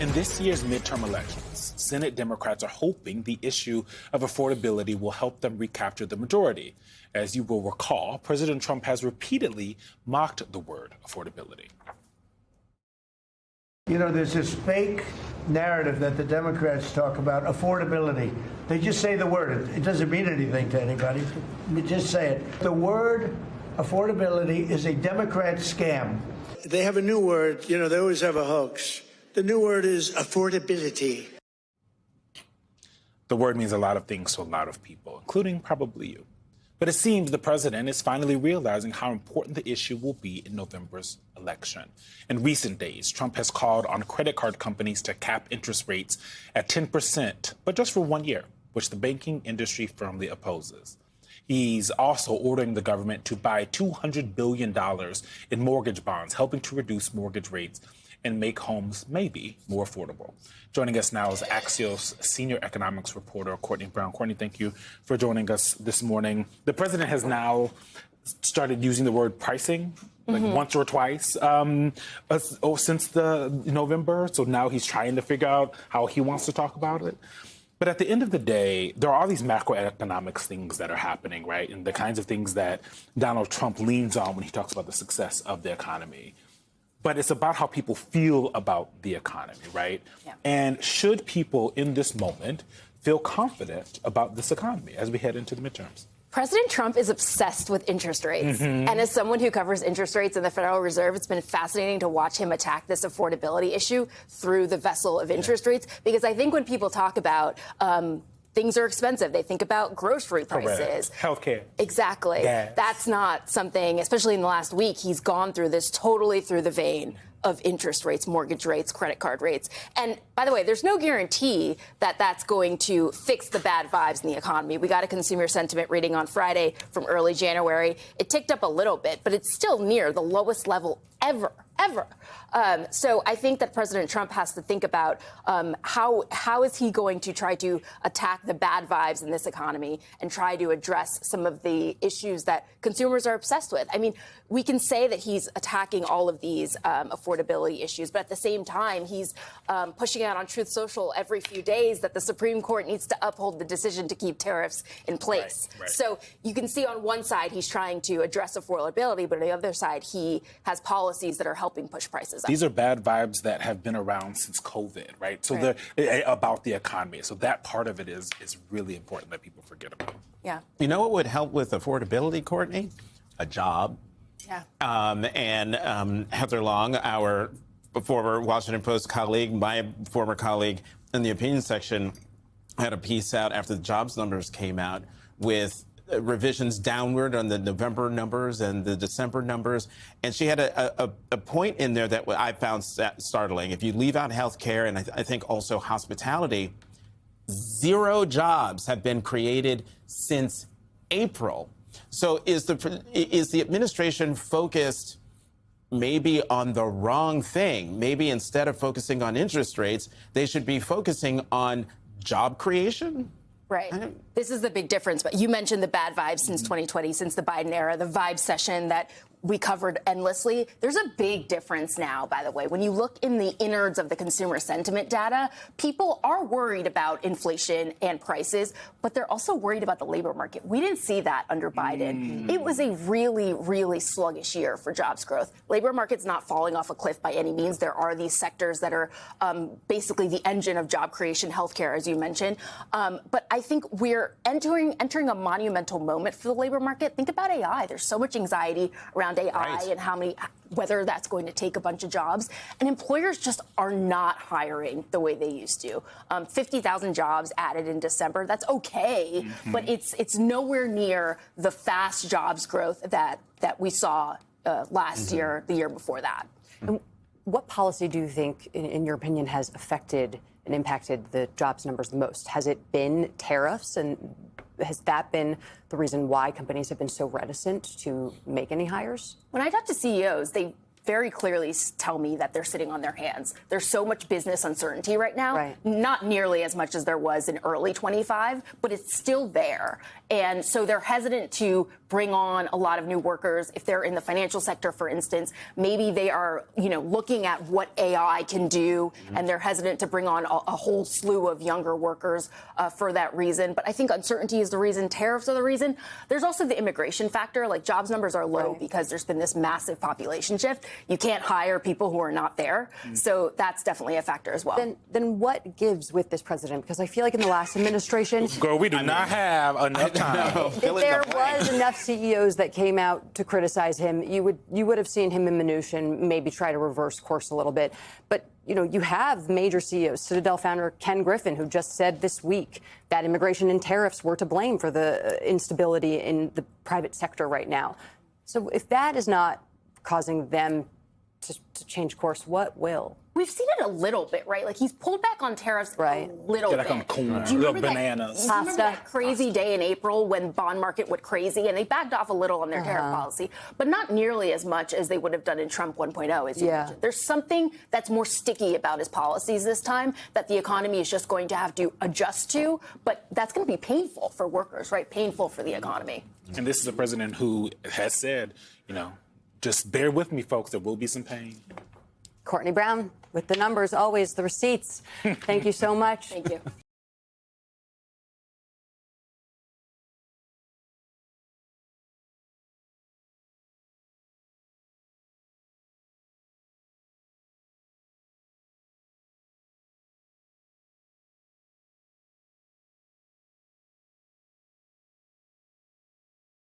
In this year's midterm elections, Senate Democrats are hoping the issue of affordability will help them recapture the majority. As you will recall, President Trump has repeatedly mocked the word affordability. You know, there's this fake narrative that the Democrats talk about affordability. They just say the word. It doesn't mean anything to anybody. You just say it. The word affordability is a Democrat scam. They have a new word. You know, they always have a hoax. The new word is affordability. The word means a lot of things to a lot of people, including probably you. But it seems the president is finally realizing how important the issue will be in November's election. In recent days, Trump has called on credit card companies to cap interest rates at 10%, but just for 1 year, which the banking industry firmly opposes. He's also ordering the government to buy $200 billion in mortgage bonds, helping to reduce mortgage rates and make homes maybe more affordable. Joining us now is Axios senior economics reporter Courtney Brown. Courtney, thank you for joining us this morning. The president has now started using the word pricing like once or twice since the November. So now he's trying to figure out how he wants to talk about it. But at the end of the day, there are all these macroeconomics things that are happening, right? And the kinds of things that Donald Trump leans on when he talks about the success of the economy. But it's about how people feel about the economy, right? Yeah. And should people in this moment feel confident about this economy as we head into the midterms? President Trump is obsessed with interest rates. And as someone who covers interest rates in the Federal Reserve, it's been fascinating to watch him attack this affordability issue through the vessel of interest rates. Because I think when people talk about things are expensive, they think about grocery prices. Healthcare. Exactly. Yes. That's not something, especially in the last week, he's gone through this totally through the vein of interest rates, mortgage rates, credit card rates. And by the way, there's no guarantee that that's going to fix the bad vibes in the economy. We got a consumer sentiment reading on Friday from early January. It ticked up a little bit, but it's still near the lowest level ever. So I think that President Trump has to think about how is he going to try to attack the bad vibes in this economy and try to address some of the issues that consumers are obsessed with. I mean, we can say that he's attacking all of these affordability issues, but at the same time, he's pushing out on Truth Social every few days that the Supreme Court needs to uphold the decision to keep tariffs in place. Right. So you can see on one side, he's trying to address affordability, but on the other side, he has policies that are helping push prices up. These are bad vibes that have been around since COVID, right? So they're about the economy. So that part of it is really important that people forget about. Yeah. You know what would help with affordability, Courtney? A job. Yeah. And Heather Long, our former Washington Post colleague, my former colleague in the opinion section, had a piece out after the jobs numbers came out with revisions downward on the November numbers and the December numbers. And she had a point in there that I found startling. If you leave out healthcare and I think also hospitality, 0 jobs have been created since April. So is the administration focused maybe on the wrong thing? Maybe instead of focusing on interest rates, they should be focusing on job creation? Right. This is the big difference. But you mentioned the bad vibes since 2020, since the Biden era, the vibe session that we covered endlessly. There's a big difference now, by the way. When you look in the innards of the consumer sentiment data, people are worried about inflation and prices, but they're also worried about the labor market. We didn't see that under Biden. It was a really, really sluggish year for jobs growth. Labor market's not falling off a cliff by any means. There are these sectors that are basically the engine of job creation, healthcare, as you mentioned. But I think we're entering a monumental moment for the labor market. Think about AI. There's so much anxiety around AI and whether that's going to take a bunch of jobs. And employers just are not hiring the way they used to. 50,000 jobs added in December. That's okay, but it's nowhere near the fast jobs growth that we saw last year, the year before that. And what policy do you think, in your opinion, has affected and impacted the jobs numbers the most? Has it been tariffs, and has that been the reason why companies have been so reticent to make any hires? When I talk to CEOs, they very clearly tell me that they're sitting on their hands. There's so much business uncertainty right now, Right. not nearly as much as there was in early 25, but it's still there. And so they're hesitant to bring on a lot of new workers. If they're in the financial sector, for instance, maybe they are, looking at what AI can do, and they're hesitant to bring on a whole slew of younger workers for that reason. But I think uncertainty is the reason. Tariffs are the reason. There's also the immigration factor. Like, jobs numbers are low because there's been this massive population shift. You can't hire people who are not there. So that's definitely a factor as well. Then what gives with this president? Because I feel like in the last administration, Girl, we do not have enough time. if there was enough CEOs that came out to criticize him, you would have seen him in Mnuchin maybe try to reverse course a little bit. But you have major CEOs, Citadel founder Ken Griffin, who just said this week that immigration and tariffs were to blame for the instability in the private sector right now. So if that is not causing them to change course, what will? We've seen it a little bit, right? Like, he's pulled back on tariffs Right. a little Like bit. on corn, Do you little remember bananas. Do you remember that crazy day in April when bond market went crazy, and they backed off a little on their tariff policy, but not nearly as much as they would have done in Trump 1.0, as you mentioned. There's something that's more sticky about his policies this time that the economy is just going to have to adjust to, but that's going to be painful for workers, right? Painful for the economy. And this is a president who has said, just bear with me, folks, there will be some pain. Courtney Brown with the numbers, always the receipts. Thank you so much. Thank you.